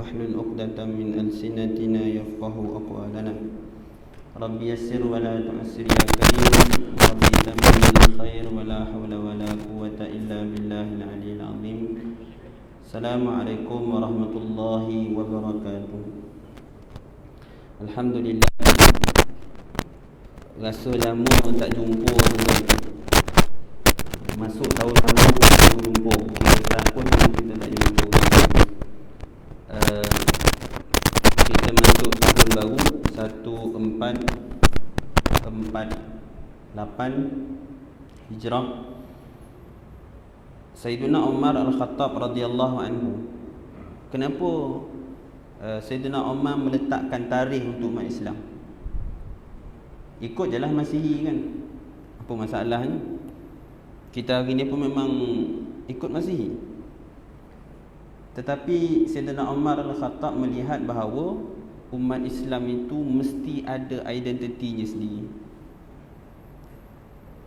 واحلل عقدة من ألسنتنا يفقهوا أقوالنا رب يسر ولا تعسر يا كريم رب تمم الخير ولا حول ولا قوة إلا بالله العلي العظيم. السلام عليكم ورحمة الله وبركاته. Alhamdulillah, rasa lama tak jumpa tuan. Masuk tahun-tahun baru jumpa. Tahun kita tak jumpa. Kita masuk tahun baru 1448 Hijrah. Sayyidina Umar Al-Khattab radhiyallahu anhu, kenapa Sayyidina Umar meletakkan tarikh untuk umat Islam? Ikut je lah Masihi kan. Apa masalahnya? Kita hari ni pun memang ikut Masihi. Tetapi Sayyidina Umar Al-Khattab melihat bahawa umat Islam itu mesti ada identitinya sendiri.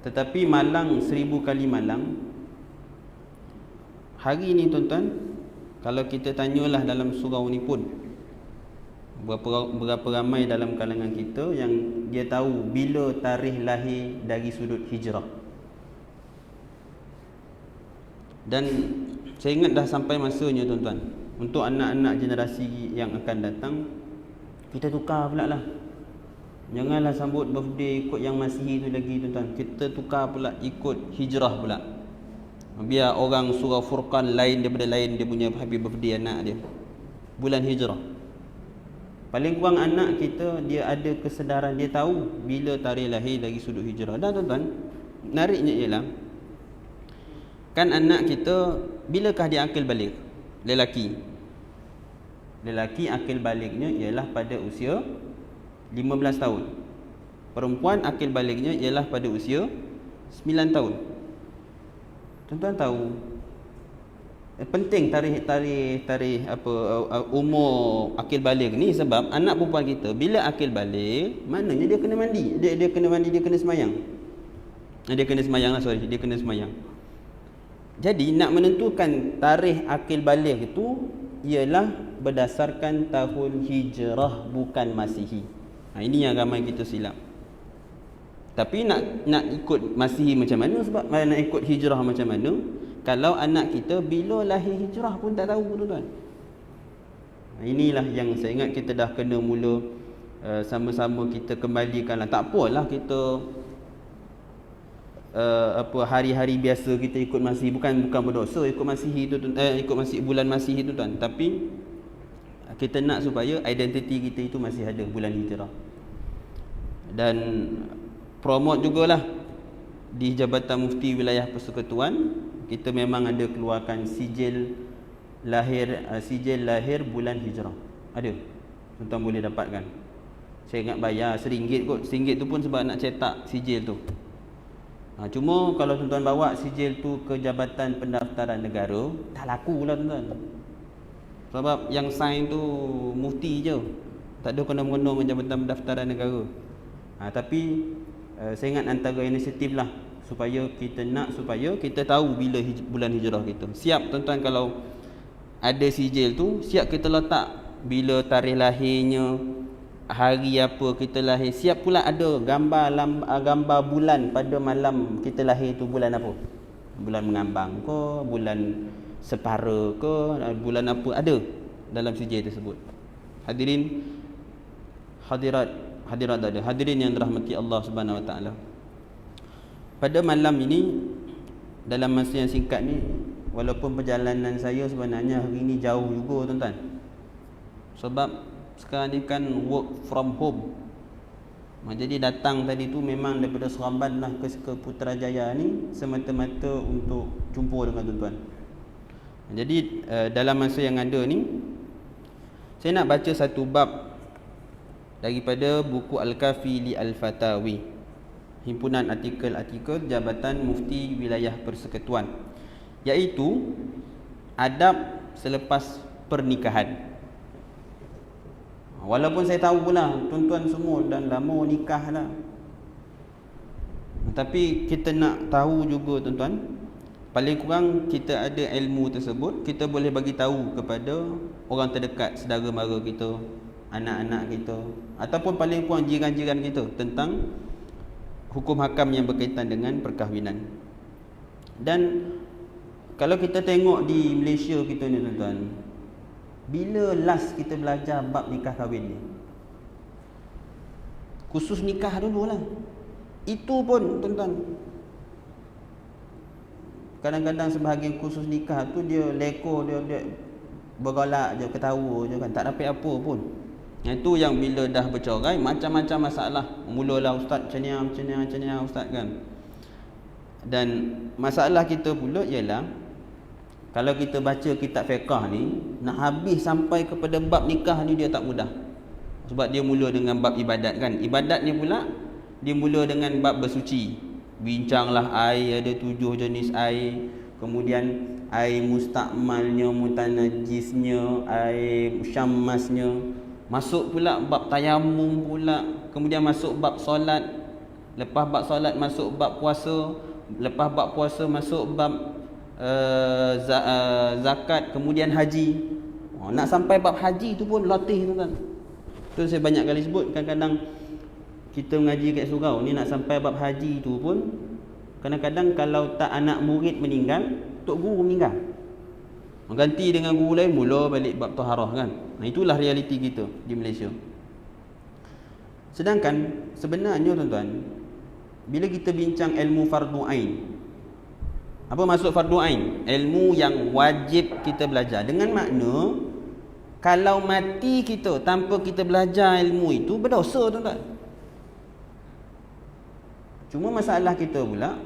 Tetapi malang 1000 kali malang. Hari ni tuan-tuan, kalau kita tanyalah dalam surau ni pun, berapa ramai dalam kalangan kita yang dia tahu bila tarikh lahir dari sudut hijrah. Dan saya ingat dah sampai masanya tuan-tuan, untuk anak-anak generasi yang akan datang, kita tukar pula lah. Janganlah sambut birthday ikut yang Masihi tu lagi tuan-tuan. Kita tukar pula ikut hijrah pula. Biar orang surau Furqan lain daripada lain dia punya happy birthday anak dia. Bulan hijrah. Paling kurang anak kita dia ada kesedaran, dia tahu bila tarikh lahir dari sudut hijrah. Dan tuan-tuan, menariknya ialah, kan anak kita bilakah dia akil balik? Lelaki akil baliknya ialah pada usia 15 tahun. Perempuan akil baliknya ialah pada usia 9 tahun. Tuan-tuan tahu penting tarikh umur akil balik ni, sebab anak perempuan kita bila akil balik, maknanya dia kena mandi. Dia kena mandi, dia kena semayang. Dia kena semayang. Jadi nak menentukan tarikh akil balik itu ialah berdasarkan tahun hijrah, bukan Masihi. Ini yang ramai kita silap. Tapi nak ikut Masihi macam mana, sebab nak ikut hijrah macam mana, kalau anak kita bila lahir hijrah pun tak tahu tuan-tuan. Inilah yang saya ingat kita dah kena mula sama-sama kita kembalikanlah. Tak apalah kita hari-hari biasa kita ikut Masihi, bukan berdosa ikut Masihi tu, ikut bulan Masihi tu tuan. Tapi kita nak supaya identiti kita itu masih ada bulan hijrah. Dan promote jugalah di Jabatan Mufti Wilayah Persekutuan, kita memang ada keluarkan sijil lahir bulan hijrah. Ada. Tuan-tuan boleh dapatkan. Saya ingat bayar RM1 kot. RM1 tu pun sebab nak cetak sijil tu. Cuma kalau tuan-tuan bawa sijil tu ke Jabatan Pendaftaran Negara, tak laku lah tuan-tuan. Sebab yang sign tu mufti je. Tak ada kena-mengena dengan Jabatan Pendaftaran Negara. Tapi saya ingat antara inisiatif lah supaya kita tahu bila bulan hijrah kita. Siap tuan-tuan, kalau ada sijil tu, siap kita letak bila tarikh lahirnya, hari apa kita lahir. Siap pula ada gambar bulan pada malam kita lahir tu, bulan apa? Bulan mengambang ke, bulan separa ke, bulan apa, ada dalam sijil tersebut. Hadirin yang dirahmati Allah Subhanahu Wa Taala. Pada malam ini, dalam masa yang singkat ni, walaupun perjalanan saya sebenarnya hari ni jauh juga tuan-tuan. Sebab sekarang ni kan work from home. Jadi datang tadi tu memang daripada Seremban lah ke Putrajaya ni semata-mata untuk jumpa dengan tuan-tuan. Jadi dalam masa yang ada ni, saya nak baca satu bab daripada buku Al-Kafi li Al-Fatawi, himpunan artikel-artikel Jabatan Mufti Wilayah Persekutuan, iaitu adab selepas pernikahan. Walaupun saya tahu pula tuan-tuan semua dan lama nikah lah, tapi kita nak tahu juga tuan-tuan, paling kurang kita ada ilmu tersebut, kita boleh bagi tahu kepada orang terdekat, saudara mara kita, anak-anak kita, ataupun paling kurang jiran-jiran kita tentang hukum hakam yang berkaitan dengan perkahwinan. Dan kalau kita tengok di Malaysia kita ni tuan-tuan, bila last kita belajar bab nikah kahwin ni? Khusus nikah dululah. Itu pun tuan-tuan, kadang-kadang sebahagian khusus nikah tu dia lekor, dia bergolak je, ketawa je kan, tak dapat apa pun. Itu yang bila dah bercerai macam-macam masalah. Mulalah ustaz macam ni ustaz kan. Dan masalah kita pula ialah, kalau kita baca kitab fiqh ni, nak habis sampai kepada bab nikah ni dia tak mudah. Sebab dia mula dengan bab ibadat kan. Ibadat ni pula dia mula dengan bab bersuci. Bincanglah air, ada 7 jenis air. Kemudian air mustakmalnya, mutanajisnya, air syammasnya. Masuk pula bab tayamum pula. Kemudian masuk bab solat. Lepas bab solat masuk bab puasa. Lepas bab puasa masuk bab zakat, kemudian haji. Nak sampai bab haji tu pun latih tuan-tuan. Tu saya banyak kali sebut, kadang-kadang kita mengaji kat surau ni nak sampai bab haji tu pun kadang-kadang kalau tak anak murid meninggal, tok guru meninggal. Ganti dengan guru lain, mula balik bab taharah kan. Itulah realiti kita di Malaysia. Sedangkan sebenarnya tuan-tuan, bila kita bincang ilmu fardu ain, apa maksud fardu ain? Ilmu yang wajib kita belajar. Dengan makna, kalau mati kita tanpa kita belajar ilmu itu, berdosa tuan-tuan. Cuma masalah kita pula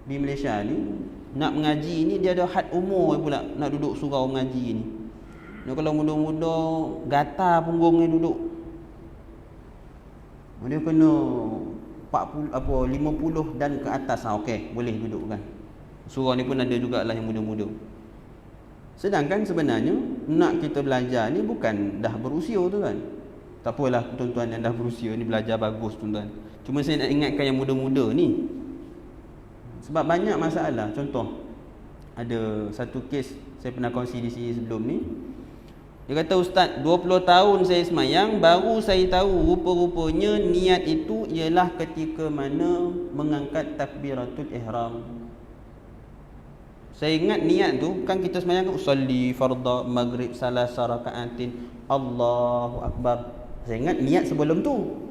di Malaysia ni, nak mengaji ni dia ada had umur pula, nak duduk surau mengaji ni. Kalau muda-muda gatal punggungnya duduk, dia kena 50 dan ke atas, okey, boleh duduk kan. Surau ni pun ada jugalah yang muda-muda. Sedangkan sebenarnya nak kita belajar ni bukan dah berusia tuan-tuan. Tak apalah tuan-tuan yang dah berusia ni belajar bagus tuan-tuan. Cuma saya nak ingatkan yang muda-muda ni, sebab banyak masalah. Contoh, ada satu kes saya pernah kongsi di sini sebelum ni. Dia kata, ustaz, 20 tahun saya semayang, baru saya tahu rupa-rupanya niat itu ialah ketika mana mengangkat takbiratul ihram. Saya ingat niat tu kan kita semayang kan, usalli fardha maghrib salasa rakaatin, Allahu akbar. Saya ingat niat sebelum tu.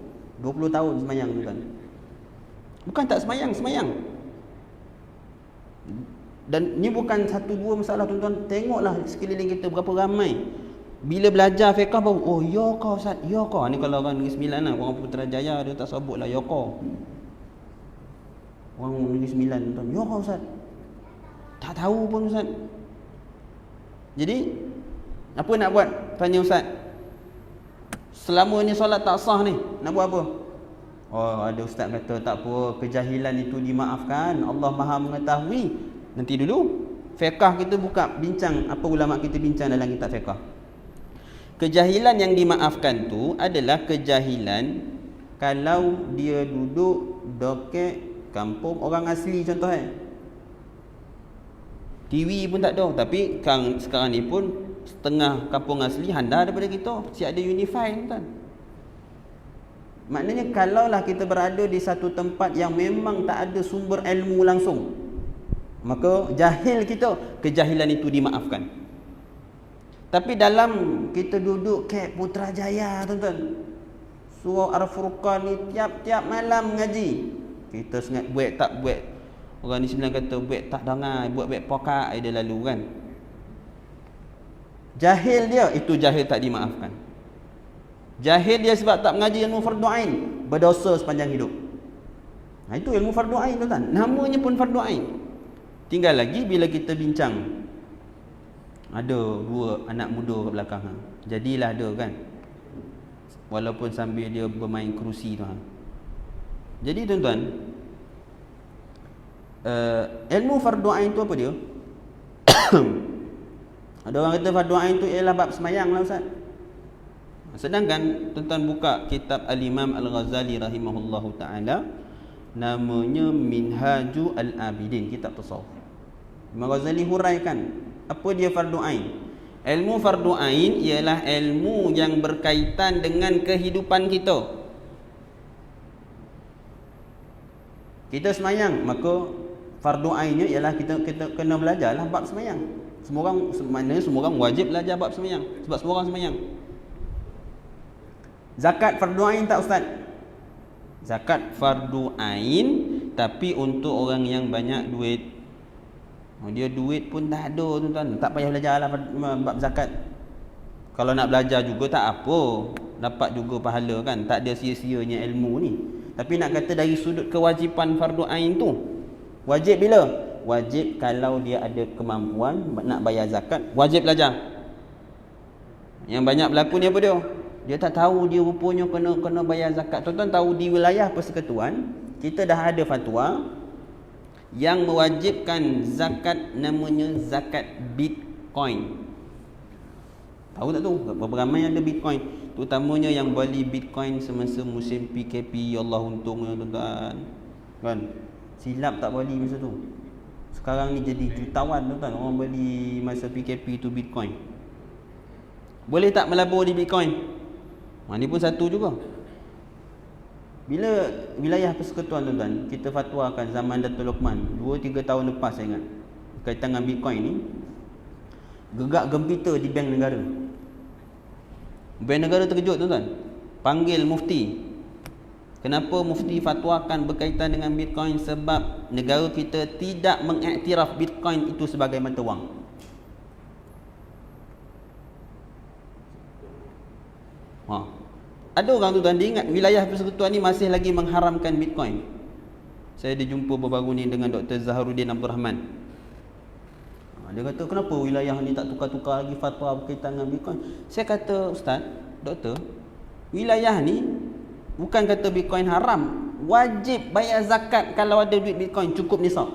20 tahun semayang tu kan. Bukan tak semayang. Dan ni bukan satu dua masalah tuan-tuan. Tengoklah sekeliling kita berapa ramai. Bila belajar fiqh baru, oh ya kau ustaz, ya kau. Ni kalau orang Negeri Sembilan lah, orang Putrajaya dia tak sebut lah ya kau. Orang Negeri Sembilan tuan, ya kau ustaz. Tak tahu pun ustaz. Jadi apa nak buat? Tanya ustaz. Selama ni solat tak sah ni, nak buat apa? Oh, ada ustaz kata tak apa, kejahilan itu dimaafkan, Allah Maha mengetahui. Nanti dulu fiqh kita buka bincang apa ulama kita bincang dalam kitab fiqh. Kejahilan yang dimaafkan tu adalah kejahilan kalau dia duduk dekat kampung orang asli contoh TV pun tak ada, tapi sekarang ni pun setengah kampung asli handal daripada kita, si ada unify kan. Maknanya kalaulah kita berada di satu tempat yang memang tak ada sumber ilmu langsung, maka jahil kita, kejahilan itu dimaafkan. Tapi dalam kita duduk kat Putrajaya tuan-tuan, surau Al-Furqan ni tiap-tiap malam ngaji, kita sengat buat tak buat. Orang ni sebenarnya kata buat tak dengar, buat pokak dia lalu kan. Jahil dia, itu jahil tak dimaafkan. Jahil dia sebab tak mengaji ilmu fardu ain, berdosa sepanjang hidup. Itu ilmu fardu ain tuan-tuan. Namanya pun fardu ain. Tinggal lagi bila kita bincang, ada dua anak muda kat belakang, jadilah ada kan, walaupun sambil dia bermain kerusi tu. Jadi tuan-tuan, ilmu fardu ain tu apa dia? Ada orang kata fardu ain tu ialah bab semayang lah ustaz. Sedangkan tuan-tuan buka kitab Al-Imam Al-Ghazali rahimahullahu ta'ala, namanya Minhaju Al-Abidin, kitab tasawuf. Imam Ghazali huraikan apa dia fardu ain. Ilmu fardu ain ialah ilmu yang berkaitan dengan kehidupan kita. Kita semayang, maka fardu ainnya ialah kita kena belajarlah bab semayang. Semua orang wajib belajar bab semayang sebab semua orang semayang. Zakat fardu ain tak ustaz? Zakat fardu ain tapi untuk orang yang banyak duit. Dia duit pun dah ada tuan-tuan, tak payah belajarlah bab zakat. Kalau nak belajar juga tak apa, dapat juga pahala kan, tak ada sia-sianya ilmu ni. Tapi nak kata dari sudut kewajipan fardu ain tu, wajib bila? Wajib kalau dia ada kemampuan nak bayar zakat, wajib belajar. Yang banyak berlaku ni apa dia? Dia tak tahu dia rupanya kena bayar zakat. Tuan-tuan tahu di wilayah persekutuan kita dah ada fatwa yang mewajibkan zakat, namanya zakat Bitcoin. Tahu tak tu? Berapa ramai yang ada Bitcoin? Terutamanya yang beli Bitcoin semasa musim PKP, Allah untungnya tuan-tuan. Kan? Silap tak beli masa tu. Sekarang ni jadi jutawan tuan-tuan orang beli masa PKP tu Bitcoin. Boleh tak melabur di Bitcoin? Ini pun satu juga. Bila wilayah persekutuan tuan-tuan, kita fatwakan zaman Datuk Luqman 2-3 tahun lepas saya ingat, berkaitan dengan Bitcoin ni, gegak gempita di Bank Negara. Bank Negara terkejut tuan-tuan, panggil mufti. Kenapa mufti fatwakan berkaitan dengan Bitcoin? Sebab negara kita tidak mengiktiraf Bitcoin itu sebagai mata wang. Ada orang tuan-tuan dia ingat wilayah persekutuan ni masih lagi mengharamkan Bitcoin. Saya ada jumpa baru-baru ni dengan Dr. Zaharuddin Abdul Rahman. Dia kata kenapa wilayah ni tak tukar-tukar lagi fatwa berkaitan dengan Bitcoin. Saya kata ustaz, doktor, wilayah ni bukan kata Bitcoin haram, wajib bayar zakat kalau ada duit Bitcoin cukup nisab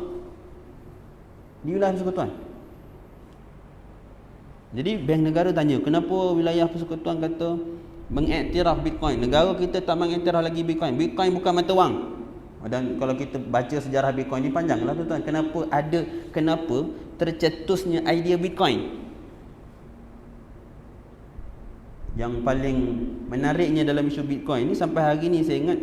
di wilayah persekutuan. Jadi Bank Negara tanya kenapa wilayah persekutuan kata mengiktiraf Bitcoin. Negara kita tak mengiktiraf lagi Bitcoin. Bitcoin bukan mata wang. Dan kalau kita baca sejarah Bitcoin ni panjanglah tuan-tuan. Kenapa tercetusnya idea Bitcoin? Yang paling menariknya dalam isu Bitcoin ni sampai hari ni saya ingat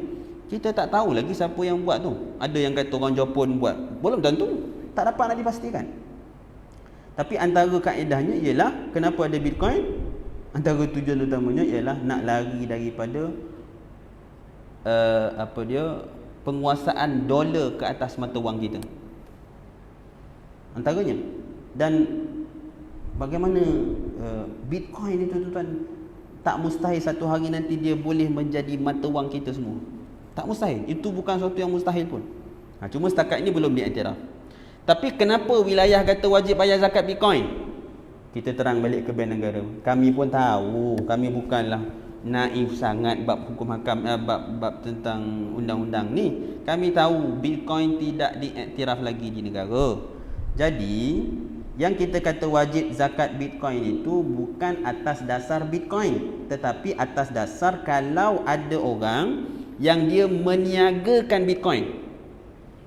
kita tak tahu lagi siapa yang buat tu. Ada yang kata orang Jepun buat. Belum tentu. Tak dapat nak dipastikan. Tapi antara kaedahnya ialah kenapa ada Bitcoin? Antara tujuan utamanya ialah nak lari daripada penguasaan dolar ke atas mata wang kita. Antaranya. Dan bagaimana Bitcoin itu tuan-tuan tak mustahil satu hari nanti dia boleh menjadi mata wang kita semua. Tak mustahil. Itu bukan sesuatu yang mustahil pun. Cuma setakat ini belum diiktiraf. Tapi kenapa wilayah kata wajib bayar zakat Bitcoin? Kita terang balik ke Bank Negara. Kami pun tahu, kami bukanlah naif sangat bab hukum hakam, bab tentang undang-undang ni. Kami tahu Bitcoin tidak diiktiraf lagi di negara. Jadi, yang kita kata wajib zakat Bitcoin itu bukan atas dasar Bitcoin, tetapi atas dasar kalau ada orang yang dia meniagakan Bitcoin.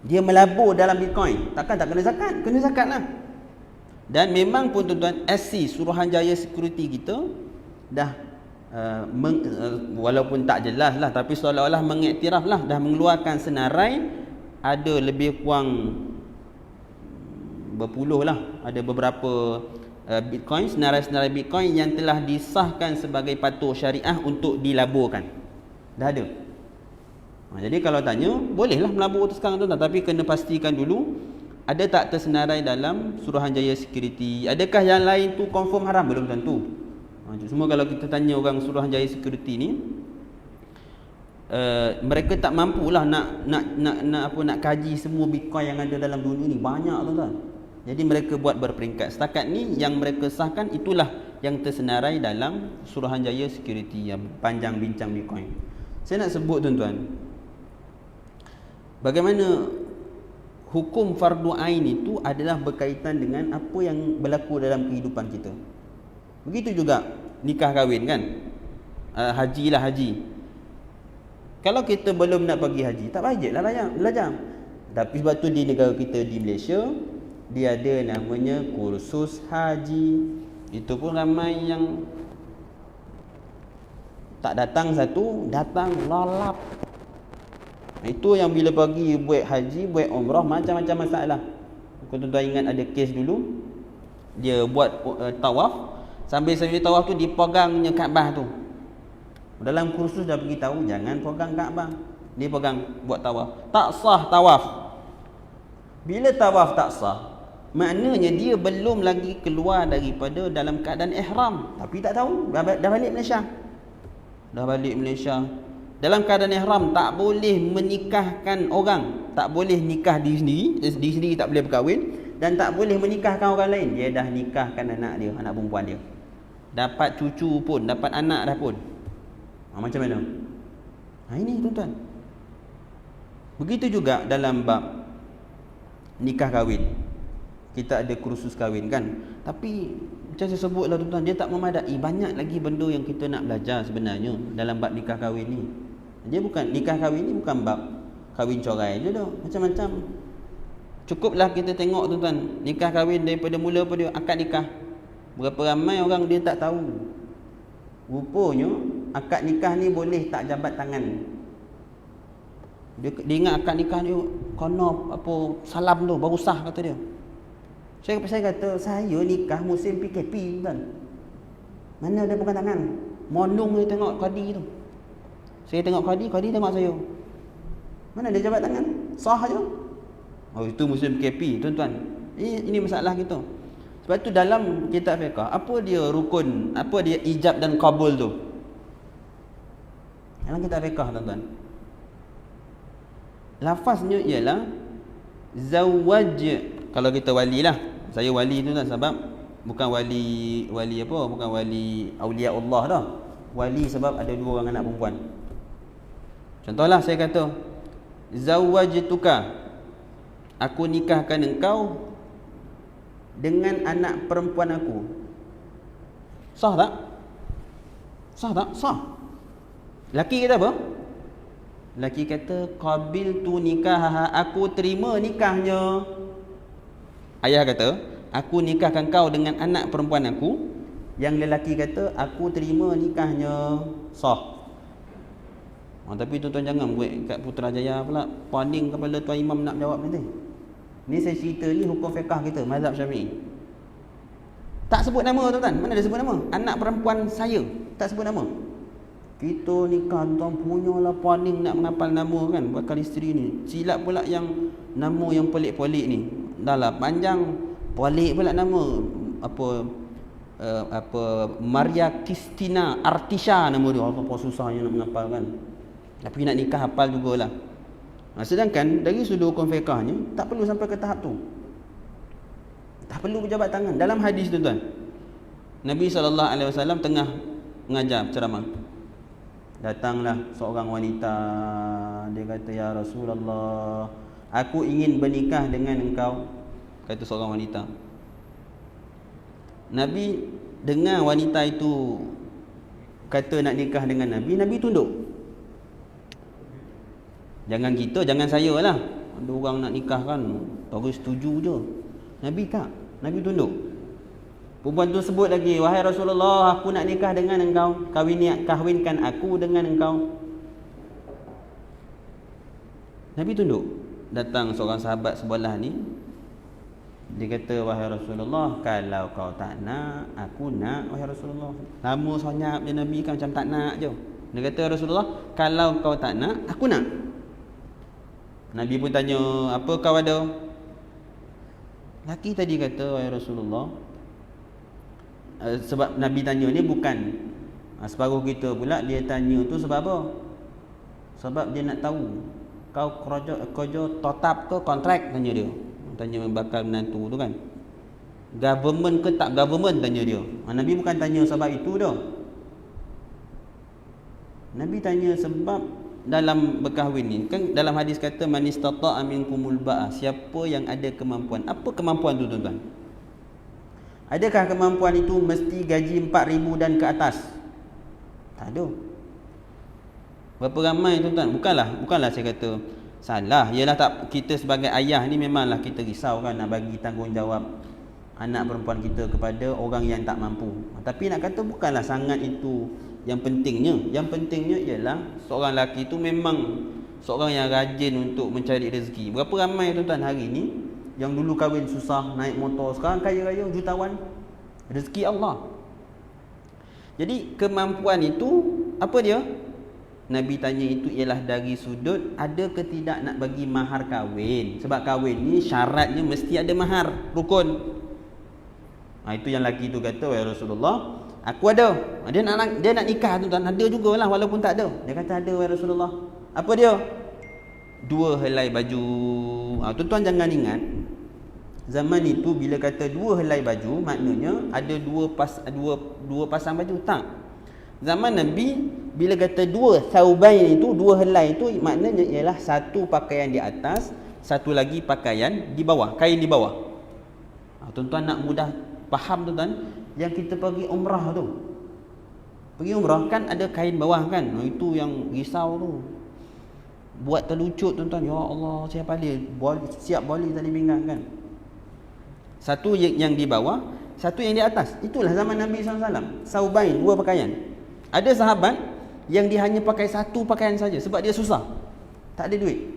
Dia melabur dalam Bitcoin. Takkan tak kena zakat? Kena zakat lah. Dan memang pun tuan-tuan, SC Suruhanjaya Security kita dah walaupun tak jelas lah, tapi seolah-olah mengiktiraf lah, dah mengeluarkan senarai. Ada lebih kurang berpuluh lah, ada beberapa Bitcoin, senarai-senarai Bitcoin yang telah disahkan sebagai patuh syariah untuk dilaburkan. Dah ada. Jadi kalau tanya, bolehlah melabur tu sekarang tuan-tuan, tapi kena pastikan dulu ada tak tersenarai dalam Suruhanjaya Security. Adakah yang lain tu confirm haram? Belum tentu. Semua kalau kita tanya orang Suruhanjaya Security ni, mereka tak mampulah nak kaji semua Bitcoin yang ada dalam dunia ni. Banyak tuan-tuan. Jadi mereka buat berperingkat. Setakat ni yang mereka sahkan itulah yang tersenarai dalam Suruhanjaya Security yang panjang bincang Bitcoin. Saya nak sebut tuan-tuan, bagaimana hukum fardu ain itu adalah berkaitan dengan apa yang berlaku dalam kehidupan kita. Begitu juga nikah kahwin kan. Haji lah haji. Kalau kita belum nak pergi haji, tak wajiblah belajar. Tapi sebab tu di negara kita di Malaysia, dia ada namanya kursus haji. Itu pun ramai yang tak datang satu, datang lalap. Itu yang bila pergi buat haji, buat umrah, macam-macam masalah. Kalau tuan-tuan ingat ada kes dulu, dia buat tawaf, sambil tawaf tu dipegangnya Kaabah tu. Dalam kursus dah beritahu jangan pegang Kaabah. Dia pegang buat tawaf. Tak sah tawaf. Bila tawaf tak sah, maknanya dia belum lagi keluar daripada dalam keadaan ihram. Tapi tak tahu, dah balik Malaysia. Dalam keadaan ihram tak boleh menikahkan orang. Tak boleh nikah diri sendiri tak boleh berkahwin. Dan tak boleh menikahkan orang lain. Dia dah nikahkan anak dia, anak perempuan dia. Dapat cucu pun, dapat anak dah pun. Macam mana? Ini tuan-tuan. Begitu juga dalam bab nikah kahwin. Kita ada kursus kahwin kan. Tapi macam saya sebutlah tuan-tuan, dia tak memadai. Banyak lagi benda yang kita nak belajar sebenarnya dalam bab nikah kahwin ni. Dia bukan, nikah kahwin ni bukan bab kahwin corai je dah. Macam-macam. Cukuplah kita tengok tuan-tuan, nikah kahwin daripada mula pada akad nikah. Berapa ramai orang dia tak tahu. Rupanya akad nikah ni boleh tak jabat tangan. Dia ingat akad nikah ni kena apa salam tu baru sah kata dia. Saya kata saya nikah musim PKP kan. Mana ada bukan tangan. Monong dia tengok qadi tu. Saya tengok qadi tengok saya. Mana dia jabat tangan? Sah je. Oh itu musim PKP tuan-tuan. Ini masalah kita. Sebab tu dalam kitab fiqh, apa dia rukun, apa dia ijab dan qabul tu? Dalam kitab fiqh tuan-tuan, lafaznya ialah zawaj. Kalau kita wali lah, saya wali tu kan, sebab bukan wali apa, bukan wali aulia Allah dah. Wali sebab ada 2 orang anak perempuan. Contohlah saya kata zawajtuka, aku nikahkan engkau dengan anak perempuan aku. Sah tak? Sah tak? Sah. Laki kata apa? Laki kata qabil tu nikah, aku terima nikahnya. Ayah kata aku nikahkan kau dengan anak perempuan aku. Yang lelaki kata aku terima nikahnya. Sah. Tapi tuan-tuan jangan buat kat Putrajaya pula paning kepala tuan imam nak jawab nanti. Ni saya cerita ni hukum fiqah kita, mazhab Syafi'i. Tak sebut nama tuan-tuan. Mana ada sebut nama? Anak perempuan saya tak sebut nama. Kita nikah tuan punyalah paning nak menghafal nama kan bakal isteri ni. Silap pula yang nama yang pelik-pelik ni. Dahlah panjang pelik pula nama. Apa Maria Kristina Artisha nama dia. Apa susahnya nak menghafal kan. Tapi nak nikah hafal jugalah. Sedangkan dari sudut hukum fiqahnya tak perlu sampai ke tahap tu. Tak perlu berjabat tangan. Dalam hadis tuan-tuan, Nabi SAW tengah mengajar ceramah. Datanglah seorang wanita. Dia kata, ya Rasulullah, aku ingin bernikah dengan engkau. Kata seorang wanita. Nabi dengar wanita itu kata nak nikah dengan Nabi, Nabi tunduk. Jangan kita, jangan saya lah. Ada orang nak nikah kan, terus setuju je. Nabi tak, Nabi tunduk. Perempuan tu sebut lagi, wahai Rasulullah, aku nak nikah dengan engkau, kahwinkan aku dengan engkau. Nabi tunduk. Datang seorang sahabat sebelah ni, dia kata, wahai Rasulullah, kalau kau tak nak, aku nak, wahai Rasulullah. Lama senyap dia Nabi kan macam tak nak je. Dia kata, Rasulullah, kalau kau tak nak, aku nak. Nabi pun tanya, apa kau ada? Laki tadi kata, wahai Rasulullah, sebab Nabi tanya ni bukan separuh kita pula dia tanya tu sebab apa? Sebab dia nak tahu kau kerja tetap ke kontrak, tanya dia. Tanya bakal menantu tu kan. Government ke tak government, tanya dia. Nabi bukan tanya sebab itu dah. Nabi tanya sebab dalam berkahwin ni kan, dalam hadis kata man istata'a minkumul ba'a, siapa yang ada kemampuan. Apa kemampuan tu tuan-tuan? Adakah kemampuan itu mesti gaji 4,000 dan ke atas? Tak ada. Berapa ramai tuan-tuan? Bukanlah saya kata salah. Ialah tak, kita sebagai ayah ni memanglah kita risau kan nak bagi tanggungjawab anak perempuan kita kepada orang yang tak mampu. Tapi nak kata bukanlah sangat itu yang pentingnya. Yang pentingnya ialah seorang lelaki itu memang seorang yang rajin untuk mencari rezeki. Berapa ramai tuan-tuan hari ni yang dulu kahwin susah, naik motor, sekarang kaya raya, jutawan. Rezeki Allah. Jadi kemampuan itu apa dia? Nabi tanya itu ialah dari sudut ada ke tidak nak bagi mahar kahwin. Sebab kahwin ni syaratnya mesti ada mahar, rukun. Itu yang lelaki tu kata, "Wahai Rasulullah, aku ada." Dia nak nikah tuan-tuan, ada jugalah walaupun tak ada. Dia kata, "Ada wahai Rasulullah." Apa dia? 2 helai baju. Tuan-tuan jangan ingat, zaman itu bila kata 2 helai baju, maknanya ada dua pasang baju. Tak. Zaman Nabi bila kata 2 thawbain itu, 2 helai itu maknanya ialah satu pakaian di atas, satu lagi pakaian di bawah, kain di bawah. Tuan-tuan nak mudah faham tuan-tuan, yang kita pergi umrah tu. Pergi umrah kan ada kain bawah kan. Itu yang risau tu. Buat terlucut tuan-tuan. Ya Allah, saya siap balik tali pinggang kan. Satu yang di bawah, satu yang di atas. Itulah zaman Nabi SAW. Saubain, 2 pakaian. Ada sahabat yang dia hanya pakai satu pakaian saja sebab dia susah, tak ada duit.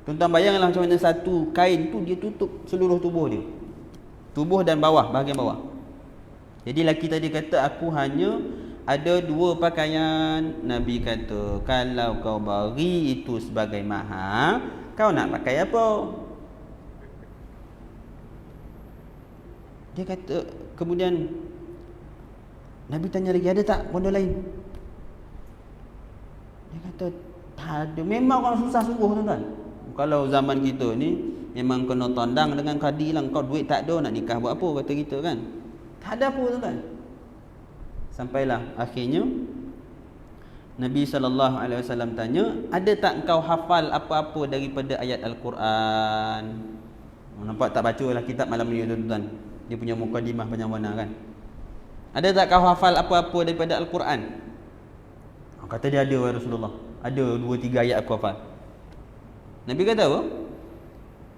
Tuan-tuan bayangkanlah macam mana satu kain tu dia tutup seluruh tubuh dia, tubuh dan bawah, bahagian bawah. Jadi lelaki tadi kata, aku hanya ada 2 pakaian. Nabi kata, kalau kau bagi itu sebagai mahar, kau nak pakai apa? Dia kata, kemudian Nabi tanya lagi, ada tak bodoh lain? Dia kata, tak ada. Memang orang susah sungguh tuan-tuan. Kalau zaman kita ni memang kena tandang dengan kadi lah. Kau duit tak ada, nak nikah buat apa, kata kita kan. Tak ada apa tuan-tuan. Sampailah akhirnya Nabi SAW tanya, ada tak kau hafal apa-apa daripada ayat Al-Quran? Nampak tak baca lah kitab malam ni tuan-tuan. Dia punya mukadimah panjang warna kan. Ada tak kau hafal apa-apa daripada Al-Quran? Kata dia ada, wahai Rasulullah. Ada 2-3 ayat aku hafal. Nabi kata apa?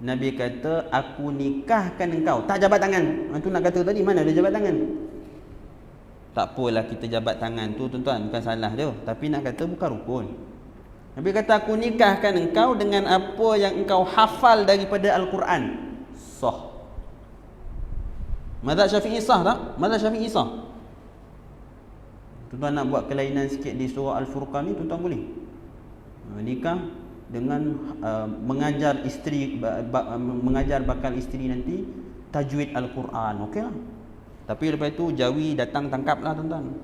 Nabi kata, aku nikahkan engkau. Tak jabat tangan. Itu nak kata tadi, mana ada jabat tangan? Tak apalah kita jabat tangan tu tuan-tuan, bukan salah dia. Tapi nak kata bukan rukun. Nabi kata, aku nikahkan engkau dengan apa yang engkau hafal daripada Al-Quran. Sah. Mazhab Syafi'i sah tak? Mazhab Syafi'i sah. Tuan-tuan nak buat kelainan sikit di surah Al-Furqan ni, tuan-tuan boleh nikah dengan mengajar isteri, mengajar bakal isteri nanti tajwid Al-Quran. Okey lah. Tapi lepas itu Jawi datang tangkap lah tuan-tuan.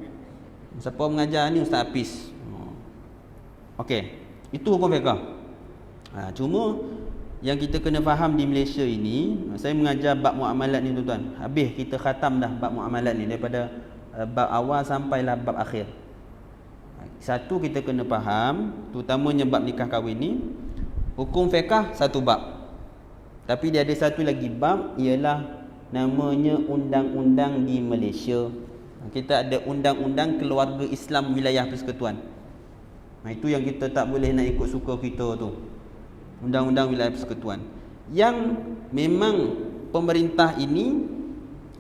Siapa mengajar ni? Ustaz Hafiz. Okey, itu hukum fiqh. Cuma yang kita kena faham di Malaysia ini, saya mengajar bab muamalat ni tuan-tuan. Habis kita khatam dah bab muamalat ni daripada bab awal sampailah bab akhir. Satu kita kena faham, terutamanya bab nikah kahwin ni, hukum fiqh satu bab. Tapi dia ada satu lagi bab, ialah namanya undang-undang di Malaysia. Kita ada undang-undang keluarga Islam wilayah persekutuan. Itu yang kita tak boleh nak ikut suka kita tu. Undang-undang wilayah persekutuan. Yang memang pemerintah ini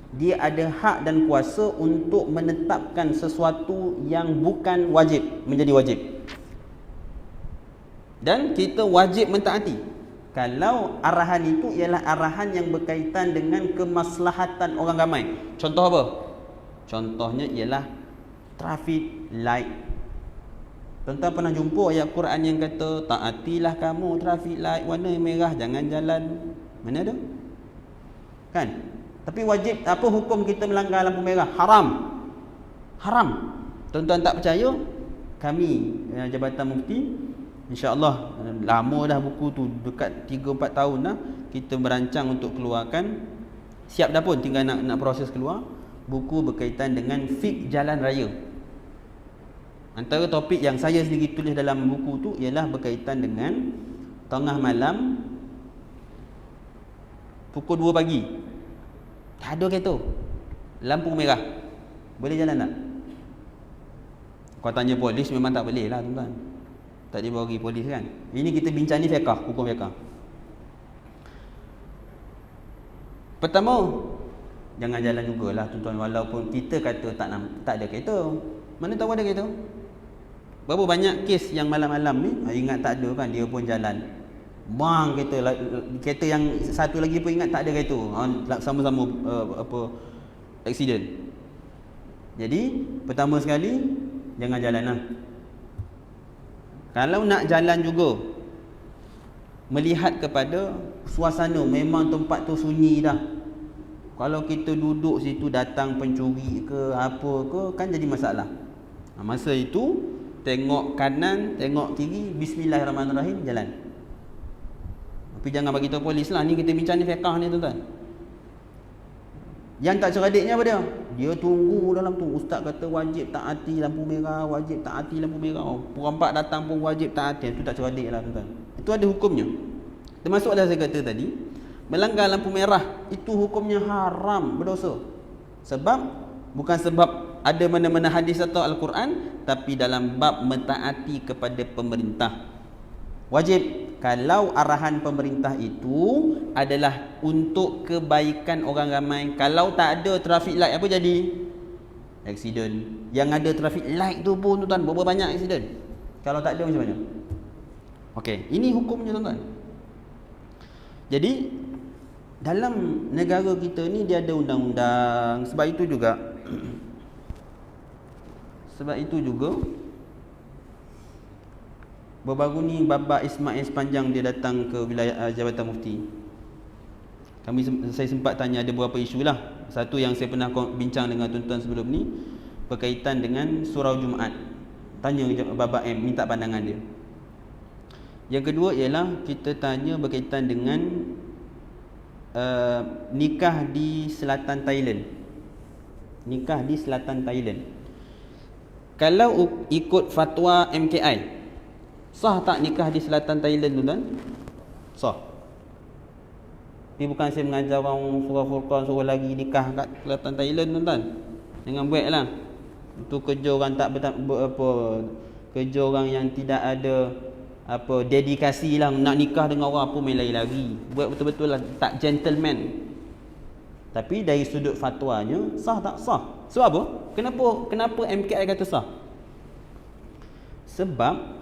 dia ada hak dan kuasa untuk menetapkan sesuatu yang bukan wajib menjadi wajib. Dan kita wajib mentaati. Kalau arahan itu ialah arahan yang berkaitan dengan kemaslahatan orang ramai. Contoh apa? Contohnya ialah traffic light. Tuan-tuan pernah jumpa ayat Quran yang kata, taatilah kamu traffic light warna merah, jangan jalan. Mana ada? Kan? Tapi wajib, apa hukum kita melanggar lampu merah? Haram. Haram. Tuan-tuan tak percaya? Kami Jabatan Mufti, insya-Allah lama dah buku tu, dekat 3-4 tahun dah kita merancang untuk keluarkan. Siap dah pun, tinggal nak proses keluar. Buku berkaitan dengan fiqh jalan raya. Antara topik yang saya sendiri tulis dalam buku tu ialah berkaitan dengan tengah malam pukul 2 pagi. Tak ada kereta, lampu merah, boleh jalan tak? Kau tanya polis memang tak boleh lah tuan-tuan. Tak dibawari polis kan. Ini kita bincang ni fiqh, hukum fiqh. Pertama, jangan jalan jugalah tuan-tuan, walaupun kita kata tak ada kereta. Mana tahu ada kereta? Berapa banyak kes yang malam-malam ni ingat tak ada kan, dia pun jalan. Bang kereta yang satu lagi pun ingat tak ada kereta. Sama-sama accident. Jadi, pertama sekali jangan jalan lah. Kalau nak jalan juga, melihat kepada suasana, memang tempat tu sunyi dah. Kalau kita duduk situ datang pencuri ke apa ke, kan jadi masalah. Masa itu tengok kanan, tengok kiri, bismillahirrahmanirrahim, jalan. Tapi jangan bagi tahu polis lah. Ni kita bincang ni fiqh ni tuan-tuan. Yang tak ceradiknya apa dia? Dia tunggu dalam tu. Ustaz kata wajib taati lampu merah, wajib taati lampu merah. Perempat datang pun wajib taati. Itu tak ceradik lah tuan-tuan. Itu ada hukumnya. Termasuklah saya kata tadi, melanggar lampu merah itu hukumnya haram, berdosa. Sebab bukan sebab ada mana-mana hadis atau Al-Quran, tapi dalam bab mentaati kepada pemerintah. Wajib. Kalau arahan pemerintah itu adalah untuk kebaikan orang ramai, kalau tak ada traffic light, apa jadi? Accident. Yang ada traffic light tu pun tuan-tuan, berapa banyak accident? Kalau tak ada macam mana? Okey, ini hukumnya tuan-tuan. Jadi dalam negara kita ni dia ada undang-undang. Sebab itu juga baru-baru ni Baba Ismail Sepanjang dia datang ke wilayah Jabatan Mufti. Saya sempat tanya ada beberapa isu lah. Satu yang saya pernah bincang dengan tuan-tuan sebelum ni berkaitan dengan surau Jumaat. Tanya Baba M, minta pandangan dia. Yang kedua ialah kita tanya berkaitan dengan nikah di selatan Thailand. Nikah di selatan Thailand. Kalau ikut fatwa MKI, sah tak nikah di selatan Thailand tuan-tuan? Sah. Ini bukan saya mengajar orang surah Furqan suruh lagi nikah kat selatan Thailand tuan-tuan. Jangan buat lah. Itu kerja orang kerja orang yang tidak ada dedikasi lah, nak nikah dengan orang apa main lain lagi. Buat betul-betul lah, tak gentleman. Tapi dari sudut fatwanya, sah tak? Sah. Sebab apa? Kenapa MKI kata sah? Sebab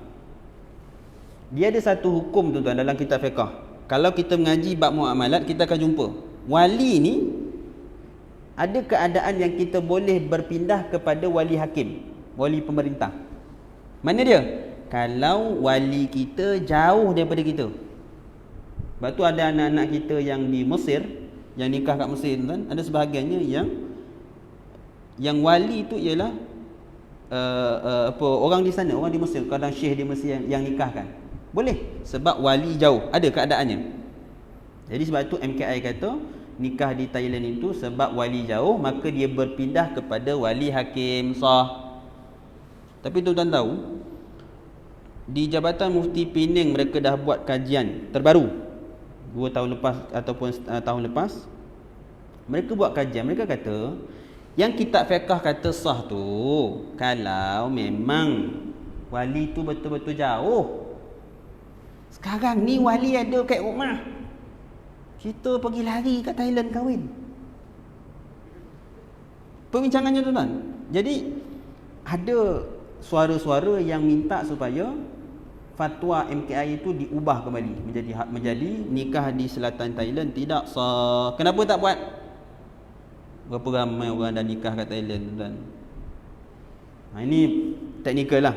dia ada satu hukum tuan-tuan dalam kitab fiqh. Kalau kita mengaji bab muamalat, kita akan jumpa wali ni ada keadaan yang kita boleh berpindah kepada wali hakim, wali pemerintah. Mana dia? Kalau wali kita jauh daripada kita. Sebab tu ada anak-anak kita yang di Mesir, yang nikah kat Mesir tuan, ada sebahagiannya yang wali tu ialah orang di sana, orang di Mesir, kadang syekh di Mesir yang nikahkan. Boleh, sebab wali jauh, ada keadaannya. Jadi sebab tu MKI kata nikah di Thailand itu sebab wali jauh, maka dia berpindah kepada wali hakim, sah. Tapi tuan-tuan tahu, di Jabatan Mufti Penang mereka dah buat kajian terbaru 2 tahun lepas ataupun tahun lepas. Mereka buat kajian, mereka kata yang kitab fiqh kata sah tu kalau memang wali tu betul-betul jauh. Sekarang ni wali ada kat rumah, kita pergi lari kat Thailand kahwin. Perbincangannya tuan-tuan. Jadi ada suara-suara yang minta supaya fatwa MKI itu diubah kembali menjadi nikah di selatan Thailand tidak sah. Kenapa tak buat? Berapa ramai orang dah nikah kat Thailand tuan-tuan. Ini teknikal lah.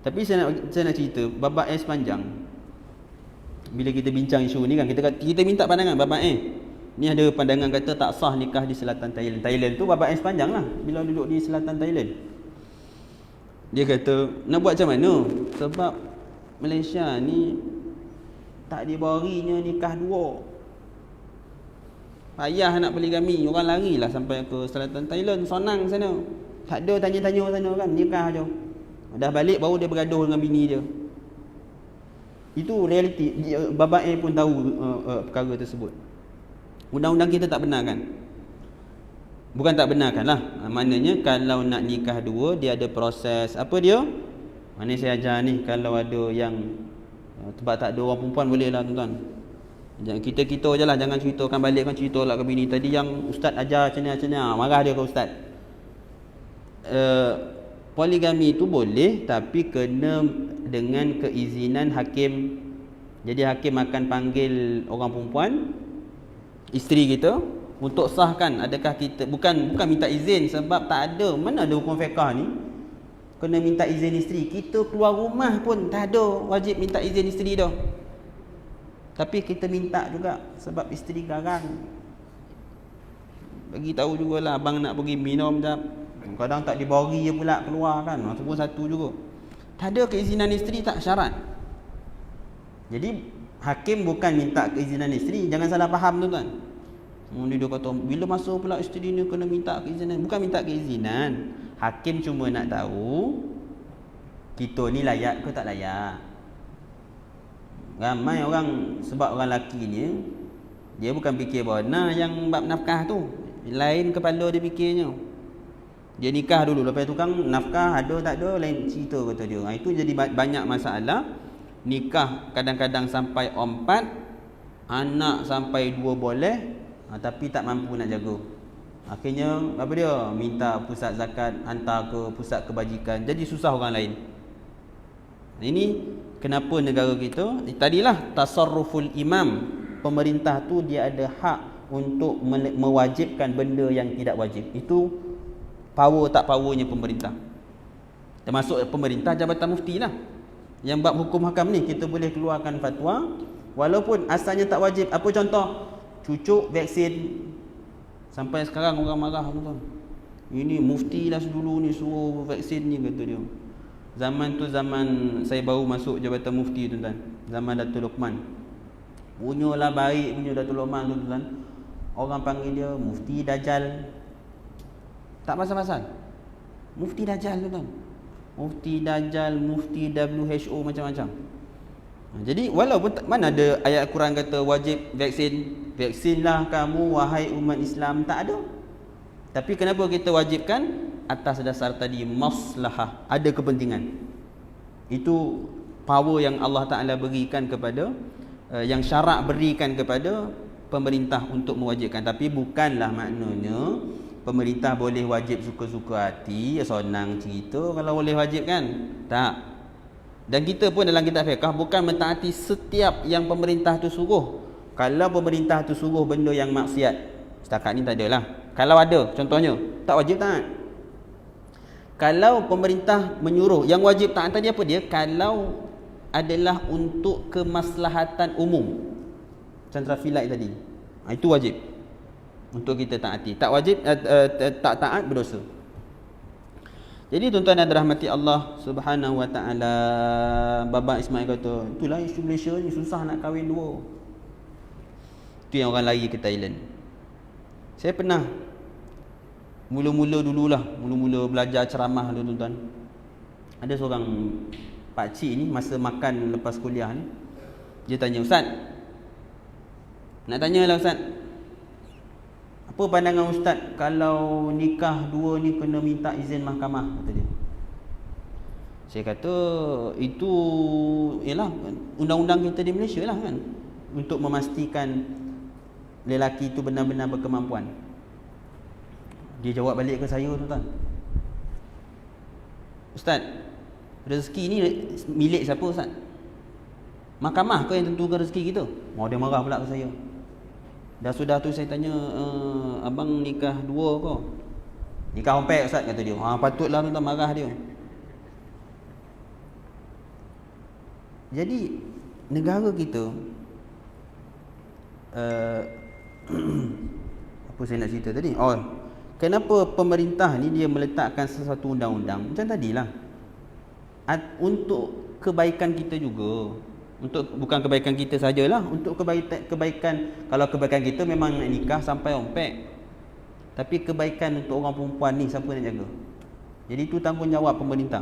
Tapi saya nak cerita Baba S panjang. Bila kita bincang isu ni kan, kita minta pandangan Baba ni ada pandangan kata tak sah nikah di selatan Thailand. Thailand tu Baba S panjang lah bila duduk di selatan Thailand. Dia kata nak buat macam mana? Sebab Malaysia ni tak dibawarinya nikah dua. Payah nak poligami, orang larilah sampai ke selatan Thailand, Sonang sana. Tak ada tanya-tanya sana kan, nikah je. Dah balik baru dia bergaduh dengan bini dia. Itu realiti. Baba A pun tahu perkara tersebut. Undang-undang kita tak benarkan. Bukan tak benarkan lah. Maknanya kalau nak nikah dua, dia ada proses. Apa dia? Mana saya ajar ni, kalau ada yang sebab tak ada orang perempuan boleh lah tuan-tuan. Kita je lah, jangan ceritakan balik kan, cerita lah ke bini tadi yang ustaz ajar macam ni. Marah dia ke ustaz. Poligami itu boleh, tapi kena dengan keizinan hakim. Jadi hakim akan panggil orang perempuan, isteri kita, untuk sahkan adakah kita, bukan minta izin, sebab tak ada, mana ada hukum fiqah ni kena minta izin isteri. Kita keluar rumah pun tak ada wajib minta izin isteri dah, tapi kita minta juga sebab isteri garang. Bagi tahu jugalah, abang nak pergi minum jap, kadang tak dibari je pula keluar kan, itu pun satu juga. Tak ada keizinan isteri, tak syarat. Jadi hakim bukan minta keizinan isteri, jangan salah faham tuan-tuan. Dia kata bila masuk pula isteri ni kena minta keizinan. Bukan minta keizinan, hakim cuma nak tahu kita ni layak ke tak layak. Ramai orang, sebab orang lelaki ni dia bukan fikir bahawa yang bab nafkah tu, lain kepala dia fikirnya. Dia nikah dulu, lepas tu kan nafkah ada tak ada lain cerita kata dia. Itu jadi banyak masalah. Nikah kadang-kadang sampai 4, anak sampai 2 boleh, tapi tak mampu nak jaga. Akhirnya apa dia? Minta pusat zakat, hantar ke pusat kebajikan. Jadi susah orang lain. Ini kenapa negara kita, tadilah tasarruful imam, pemerintah tu dia ada hak untuk mewajibkan benda yang tidak wajib. Itu power tak powernya pemerintah. Termasuk pemerintah Jabatan Mufti lah. Yang bab hukum hakam ni kita boleh keluarkan fatwa walaupun asalnya tak wajib. Apa contoh? Cucuk vaksin. Sampai sekarang orang marah tuan-tuan. Ini mufti lah dulu ni suruh vaksin ni kata dia. Zaman tu zaman saya baru masuk Jabatan Mufti tuan-tuan. Zaman Datuk Luqman. Punyalah baik punya Datuk Luqman tuan-tuan. Orang panggil dia Mufti Dajjal. Tak pasal-pasal. Mufti Dajjal tuan-tuan. Mufti Dajjal, Mufti WHO, macam-macam. Jadi walaupun mana ada ayat Quran kata wajib vaksin, vaksinlah kamu wahai umat Islam, tak ada. Tapi kenapa kita wajibkan? Atas dasar tadi maslahah, ada kepentingan. Itu power yang Allah Ta'ala berikan kepada, yang syarak berikan kepada pemerintah untuk mewajibkan. Tapi bukanlah maknanya pemerintah boleh wajib suka-suka hati, senang cerita kalau boleh wajib kan? Tak. Dan kita pun dalam kitab fiqh bukan mentaati setiap yang pemerintah tu suruh. Kalau pemerintah tu suruh benda yang maksiat, setakat ni tak adalah. Kalau ada, contohnya, tak wajib taat. Kalau pemerintah menyuruh, yang wajib taat tadi apa dia? Kalau adalah untuk kemaslahatan umum. Macam traffic light tadi. Itu wajib untuk kita taati. Tak wajib, tak taat berdosa. Jadi tuan-tuan dan rahmati Allah Subhanahu wa taala, Baba Ismail kata, itulah isu Malaysia ni, susah nak kahwin dua. Itu yang orang lari ke Thailand. Saya pernah mula-mula belajar ceramah dulu tuan-tuan. Ada seorang pakcik ni masa makan lepas kuliah ni, dia tanya, "Ustaz, nak tanyalah Ustaz, apa pandangan Ustaz kalau nikah dua ni kena minta izin mahkamah?" kata dia. Saya kata itu ialah undang-undang kita di Malaysia lah kan, untuk memastikan lelaki itu benar-benar berkemampuan. Dia jawab balik ke saya tuan-tuan, "Ustaz, rezeki ni milik siapa Ustaz? Mahkamah ke yang tentukan rezeki kita?" Dia marah pula ke saya. Dah sudah tu saya tanya, "Abang nikah dua ke?" "Nikah ompek Ustaz," kata dia. Patutlah tuan-tuan marah dia. Jadi negara kita apa saya nak cerita tadi? Kenapa pemerintah ni dia meletakkan sesuatu undang-undang macam tadilah, untuk kebaikan kita juga. Bukan kebaikan kita sajalah, untuk kebaikan. Kalau kebaikan kita memang nak nikah sampai ompek, tapi kebaikan untuk orang perempuan ni siapa nak jaga? Jadi itu tanggungjawab pemerintah.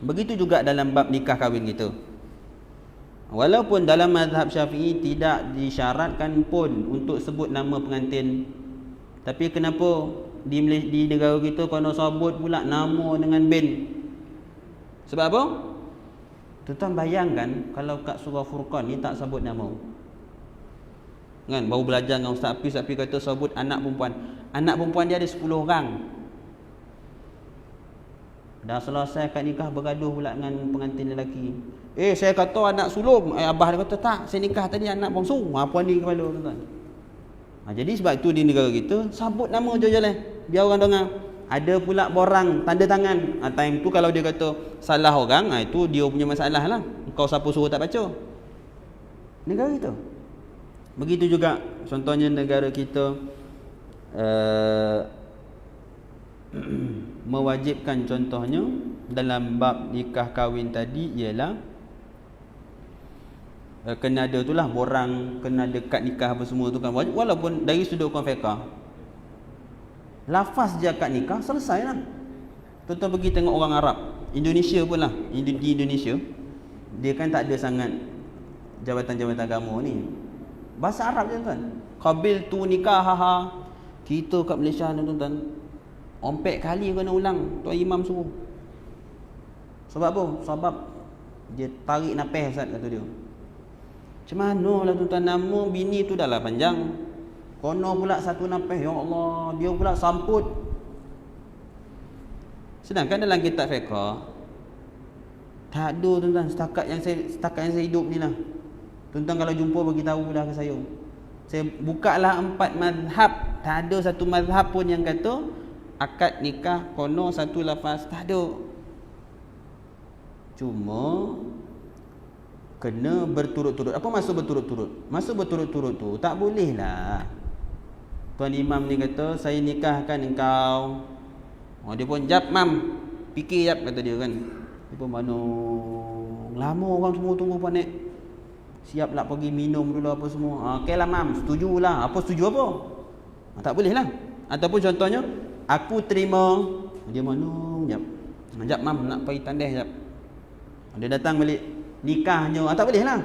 Begitu juga dalam bab nikah kahwin kita. Walaupun dalam mazhab Syafi'i tidak disyaratkan pun untuk sebut nama pengantin, tapi kenapa di negara kita kena sebut pula nama dengan bin? Sebab apa? Tuan bayangkan kalau kat surah Furqan ni tak sebut nama. Kan baru belajar dengan Ustaz Api kata sebut anak perempuan. Anak perempuan dia ada 10 orang. Dah selesai akad nikah bergaduh pula dengan pengantin lelaki. Saya kata anak sulung. Abah dia kata tak, saya nikah tadi anak bongsu. Puan ni kepala tuan. Jadi sebab tu di negara kita sebut nama je jalan. Biar orang dengar. Ada pula borang tanda tangan. Time tu kalau dia kata salah orang, itu dia punya masalah lah. Kau siapa suruh tak baca. Negara kita. Begitu juga contohnya negara kita mewajibkan contohnya dalam bab nikah kahwin tadi ialah kena ada tu lah borang, kena ada kad nikah apa semua tu kan wajib. Walaupun dari sudut hukum fiqah lafaz je akad nikah selesai lah. Tuan-tuan pergi tengok orang Arab Indonesia pun lah, di Indonesia dia kan tak ada sangat jabatan-jabatan agama ni, bahasa Arab je tuan. Qabil tu nikah haha. Kita kat Malaysia ni tuan-tuan ompek kali kena ulang tuan imam suruh. Sebab apa? Sebab dia tarik napeh Ustaz kata dia. Macam mana lah tuan-tuan, nama bini tu dah lah panjang, kono pula satu napeh, ya Allah, dia pula samput. Sedangkan dalam kitab fiqh tak ada tuan-tuan, setakat yang saya hidup ni lah. Tuan-tuan kalau jumpa bagi tahu dah ke saya. Saya bukalah 4 mazhab, tak ada satu mazhab pun yang kata akad nikah kono satu lafaz, tak ada. Cuma kena berturut-turut. Apa maksud berturut-turut? Maksud berturut-turut tu tak boleh lah. Tuan imam ni kata saya nikahkan engkau. Dia pun jap mam, fikir jap kata dia kan. Dia pun mana lama orang semua tunggu panik. Siap nak pergi minum dulu apa semua. Okey lah mam, setujulah. Apa setuju apa? Tak boleh lah. Ataupun contohnya aku terima. Dia mana jap. Jap mam nak pergi tandeh jap. Dia datang balik nikahnya. Tak boleh lah.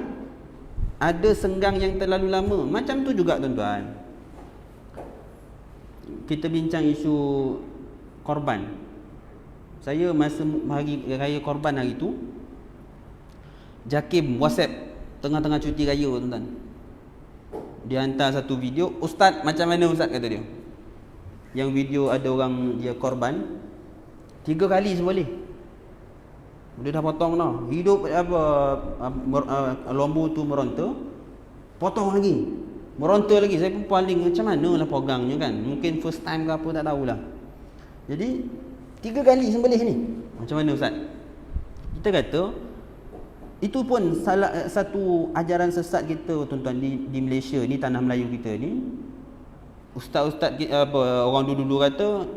Ada senggang yang terlalu lama. Macam tu juga tuan-tuan. Kita bincang isu korban. Saya masa hari raya korban hari tu Jakim WhatsApp tengah-tengah cuti raya tuan-tuan. Dia hantar satu video, ustaz macam mana ustaz kata dia. Yang video ada orang dia korban 3 kali seboleh. Dia dah potong dah. Hidup apa lembu tu meronta, potong lagi. Meronta lagi. Saya pun paling macam mana lah pegangnya kan. Mungkin first time ke apa tak tahulah. Jadi 3 kali sembelih ni. Macam mana ustaz? Kita kata itu pun salah satu ajaran sesat kita tuan-tuan di Malaysia ni, tanah Melayu kita ni. Ustaz-ustaz orang dulu-dulu kata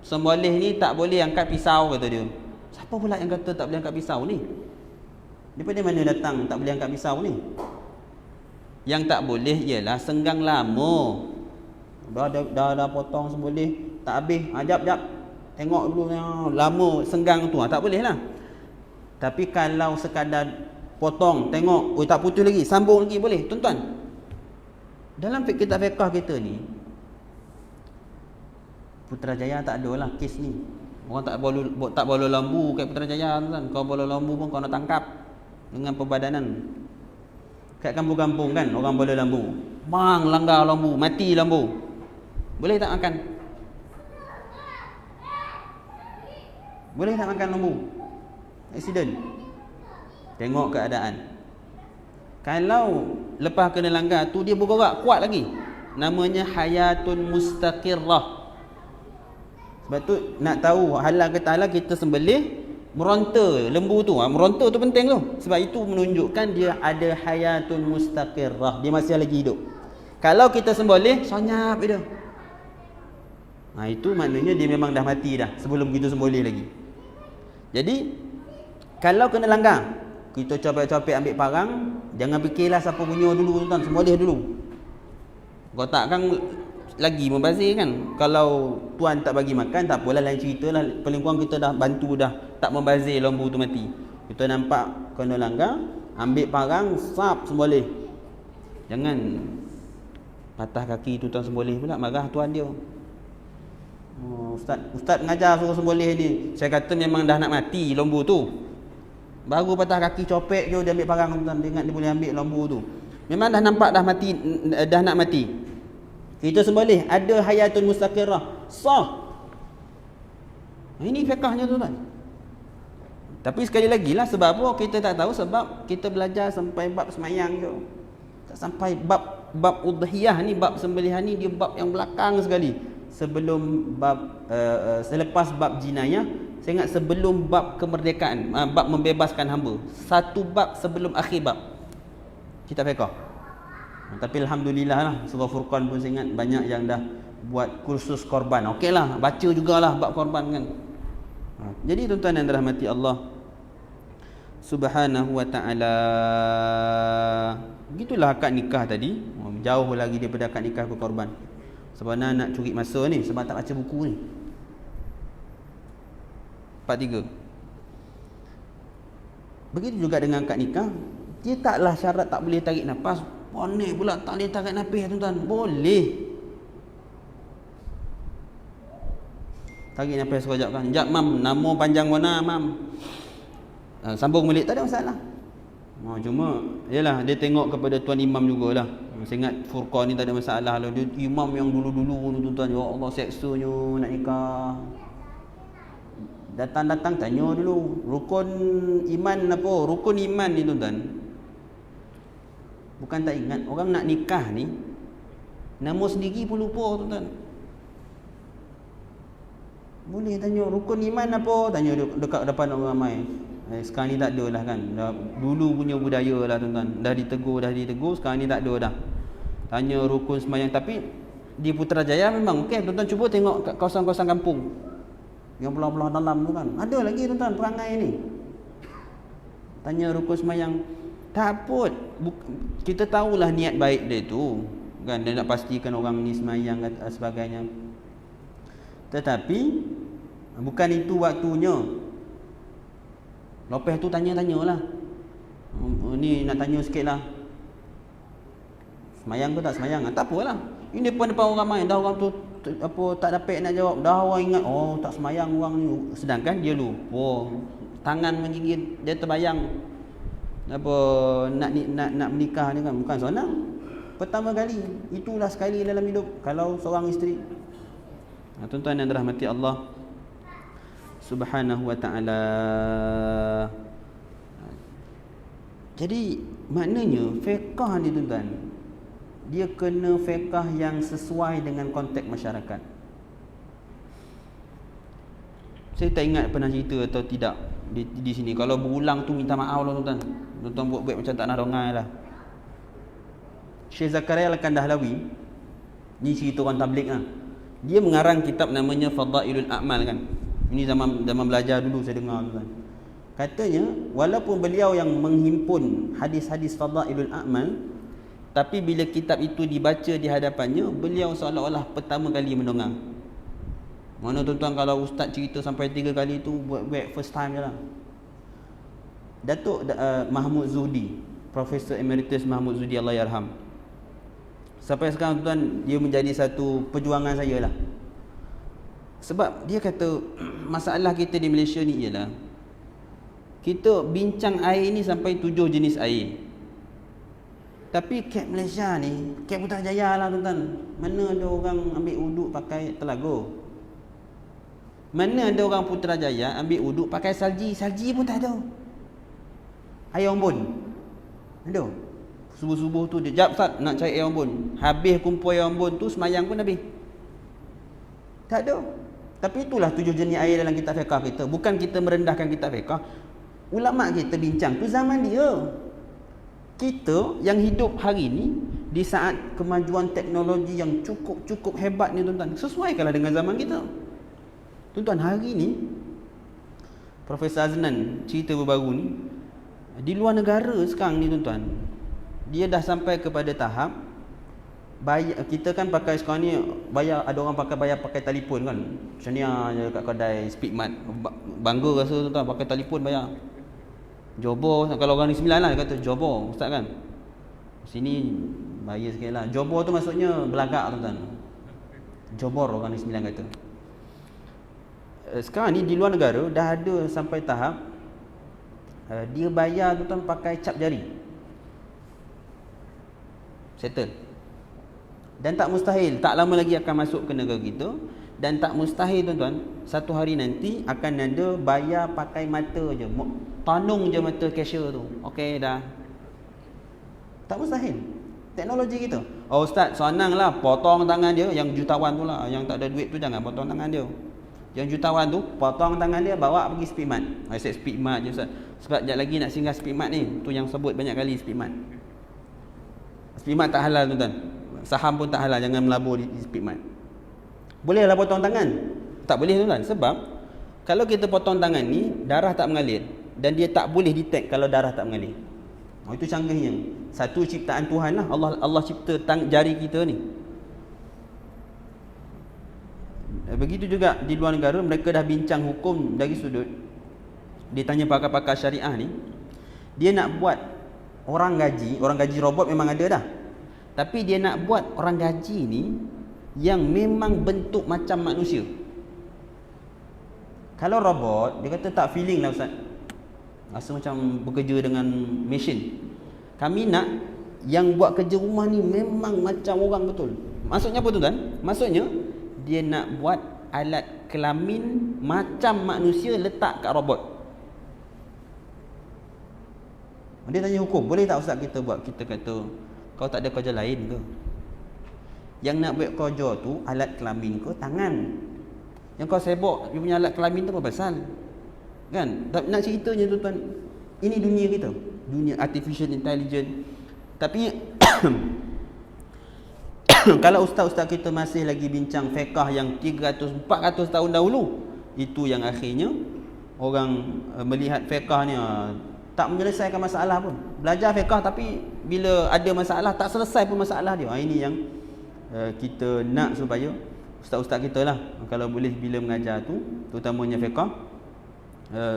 sembelih ni tak boleh angkat pisau kata dia. Siapa pula yang kata tak boleh angkat pisau ni? Daripada mana datang tak boleh angkat pisau ni? Yang tak boleh ialah senggang lama. Dah potong sembelih tak habis. Jap. Tengok dulu yang lama senggang tu. Tak boleh lah. Tapi kalau sekadar potong, tengok, tak putus lagi, sambung lagi boleh. Tuan-tuan, dalam kitab fiqh kita ni Putrajaya tak ada lah kes ni. Orang tak boleh lambu kat Putrajaya tuan. Kau boleh lambu pun kau nak tangkap dengan perbadanan. Kat kampung-kampung kan orang boleh lambu. Bang langgar lambu, mati lambu. Boleh tak makan? Boleh tak makan lambu? Accident. Tengok keadaan. Kalau lepas kena langgar tu dia bergerak kuat lagi, namanya hayatun mustaqirrah. Sebab tu nak tahu halal ke tak halal, kita sembelih meronta lembu tu. Meronta tu penting tu. Sebab itu menunjukkan dia ada hayatun mustaqirrah, dia masih lagi hidup. Kalau kita sembelih senyap dia. Itu maknanya dia memang dah mati dah sebelum kita sembelih lagi. Jadi kalau kena langgar, kita copek-copek ambil parang, jangan fikirlah siapa punya dulu tuan, sembelih dulu. Kau tak kan lagi membazir kan. Kalau tuan tak bagi makan tak apalah, lain ceritalah. Paling kurang kita dah bantu dah tak membazir lembu tu mati. Kita nampak kena langgar, ambil parang, sap sembelih. Jangan patah kaki tu tuan sembelih pula, marah tuan dia. Ustaz mengajar suruh sembelih ni. Saya kata memang dah nak mati lembu tu. Baru patah kaki copek je dia ambil parang tuan. Dia ingat dia boleh ambil lembu tu. Memang dah nampak dah mati, dah nak mati. Kita sembelih, ada hayatun mustaqirah. Sah. Ini fiqahnya tuan. Tapi sekali lagi lah, sebab apa kita tak tahu, sebab kita belajar sampai bab semayang je. Tak sampai bab udhiyah ni, bab sembelihan ni, dia bab yang belakang sekali. Sebelum bab selepas bab jinayah, saya ingat sebelum bab kemerdekaan, bab membebaskan hamba. Satu bab sebelum akhir bab kitab fiqh. Tapi alhamdulillah lah, surah Furqan pun saya ingat banyak yang dah buat kursus korban. Okeylah, baca jugalah bab korban kan. Jadi tuan-tuan yang dirahmati Allah Subhanahu wa ta'ala, begitulah akad nikah tadi. Jauh lagi daripada akad nikah berkorban. Sebenarnya nak curi masa ni sebab tak baca buku ni. 43. Begitu juga dengan akad nikah. Dia taklah syarat tak boleh tarik nafas. Ponik pula tak boleh tarik nafas tuan-tuan. Boleh. Tarik nafas sekejap kan. Sekejap mam, nama panjang mana mam? Sambung balik, tak ada masalah. Cuma yalah, dia tengok kepada tuan imam jugalah. Saya ingat Furqan ni tak ada masalah lah. Dia imam yang dulu-dulu tuan-tuan, ya Allah seksanya nak nikah. Datang-datang tanya dulu, rukun iman apa? Rukun iman ni tuan-tuan, bukan tak ingat, orang nak nikah ni nama sendiri pun lupa tuan-tuan. Boleh tanya rukun iman apa? Tanya dekat depan orang ramai. Sekarang ni tak ada lah kan. Dulu punya budaya lah tuan-tuan. Dah ditegur, sekarang ni tak ada dah. Tanya rukun sembahyang. Tapi di Putrajaya memang okey tuan-tuan, cuba tengok kat kawasan-kawasan kampung yang belah-belah dalam tu kan, ada lagi tuan-tuan perangai ni. Tanya rukun sembahyang. Tak apa, kita tahulah niat baik dia tu kan, dia nak pastikan orang ni sembahyang dan sebagainya. Tetapi bukan itu waktunya. Lepas tu tanya-tanyalah. Ni nak tanya sikit lah, semayang ke tak semayang? Tak apalah. Ini depan orang ramai, dah orang tu apa tak dapat nak jawab. Dah orang ingat, oh tak semayang orang ni. Sedangkan dia lupa. Tangan menggigit, dia terbayang apa nak menikah ni kan. Bukan senang. Pertama kali, itulah sekali dalam hidup kalau seorang isteri. Tuan-tuan yang dirahmati Allah Subhanahu wa ta'ala. Jadi maknanya fiqh ni tuan-tuan, dia kena fiqh yang sesuai dengan konteks masyarakat. Saya tak ingat pernah cerita atau tidak di sini. Kalau berulang tu minta maaf lah tuan-tuan. Tuan-tuan buat macam tak nak rongai lah. Syekh Zakaria Al-Kandahlawi, ni cerita orang tabligh lah. Dia mengarang kitab namanya Fadailul A'mal kan. Ini zaman belajar dulu saya dengar tuan. Katanya walaupun beliau yang menghimpun hadis-hadis Fadailul A'mal, tapi bila kitab itu dibaca di hadapannya, beliau seolah-olah pertama kali mendongeng. Mana tuan-tuan kalau ustaz cerita sampai 3 kali tu buat first time je lah. Datuk Mahmud Zuhdi, Profesor Emeritus Mahmud Zuhdi Allah yarham, sampai sekarang tuan, dia menjadi satu perjuangan saya lah. Sebab dia kata masalah kita di Malaysia ni ialah kita bincang air ni sampai 7 jenis air. Tapi Kap Malaysia ni, Kap Putrajaya lah tuan-tuan, mana ada orang ambil uduk pakai telaga? Mana ada orang Putrajaya ambil uduk pakai salji? Salji pun tak ada. Air ombon ada. Subuh-subuh tu dia jap Ustaz nak cari air ombon. Habis kumpul air ombon tu, semayang pun habis. Tak ada. Tapi itulah 7 jenis air dalam kitab fiqh kita. Bukan kita merendahkan kitab fiqh. Ulama kita bincang tu zaman dia. Kita yang hidup hari ni di saat kemajuan teknologi yang cukup hebat ni tuan-tuan, sesuaikanlah dengan zaman kita. Tuan-tuan, hari ni Profesor Aznan cerita baru ni, di luar negara sekarang ni tuan-tuan, dia dah sampai kepada tahap bayar. Kita kan pakai sekarang ni bayar, ada orang bayar pakai telefon kan. Macam ni je kat kedai Speedmart. Bangga rasa tuan-tuan pakai telefon bayar. Jobo, kalau orang ni 9 lah dia kata jobo ustaz kan. Sini bayar sikit lah. Jobo tu maksudnya belagak tuan-tuan. Jobor orang ni 9 kata. Sekarang ni di luar negara dah ada sampai tahap dia bayar tuan pakai cap jari. Settle. Dan tak mustahil, tak lama lagi akan masuk ke negara kita. Dan tak mustahil tuan-tuan, satu hari nanti akan ada bayar pakai mata je. Tanung je mata cashier tu. Okey dah. Tak mustahil. Teknologi kita. Oh ustaz, senang lah, potong tangan dia. Yang jutawan tu lah, yang tak ada duit tu jangan potong tangan dia. Yang jutawan tu, potong tangan dia, bawa pergi Speedmart. Saya Speedmart je ustaz. Sebab sekejap lagi nak singgah Speedmart ni. Tu yang sebut banyak kali Speedmart. Speedmart tak halal tuan-tuan. Saham pun tak halal, jangan melabur di Speedmart. Bolehlah potong tangan? Tak boleh tuan-tuan. Sebab kalau kita potong tangan ni, darah tak mengalir. Dan dia tak boleh detect kalau darah tak mengalir. Itu canggihnya. Satu ciptaan Tuhan lah. Allah cipta jari kita ni. Begitu juga di luar negara, mereka dah bincang hukum dari sudut. Dia tanya pakar-pakar syariah ni, dia nak buat orang gaji robot memang ada dah. Tapi dia nak buat orang gaji ni yang memang bentuk macam manusia. Kalau robot, dia kata tak feeling lah ustaz. Rasa macam bekerja dengan mesin. Kami nak yang buat kerja rumah ni memang macam orang betul. Maksudnya apa tuan? Maksudnya dia nak buat alat kelamin macam manusia letak kat robot. Dia tanya hukum, boleh tak ustaz kita buat? Kita kata, kau tak ada kerja lain ke? Yang nak buat kerja tu alat kelamin ke tangan? Yang kau sibuk you punya alat kelamin tu apa pasal? Kan? Nak ceritanya tuan-tuan, ini dunia kita, dunia artificial intelligence. Tapi kalau ustaz-ustaz kita masih lagi bincang fiqh yang 300-400 tahun dahulu, itu yang akhirnya orang melihat fiqh ni tak menyelesaikan masalah pun. Belajar fiqh tapi bila ada masalah tak selesai pun masalah dia. Ini yang kita nak supaya ustaz-ustaz kita lah, kalau boleh bila mengajar tu, terutamanya fiqh,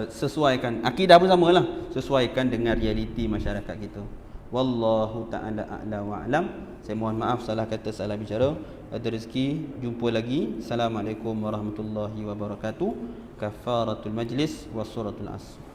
sesuaikan akidah pun samalah, sesuaikan dengan realiti masyarakat kita. Wallahu ta'ala a'la wa a'lam. Saya mohon maaf salah kata, salah bicara. Ada rezeki jumpa lagi. Assalamualaikum warahmatullahi wabarakatuh. Kafaratul majlis wa suratul asr.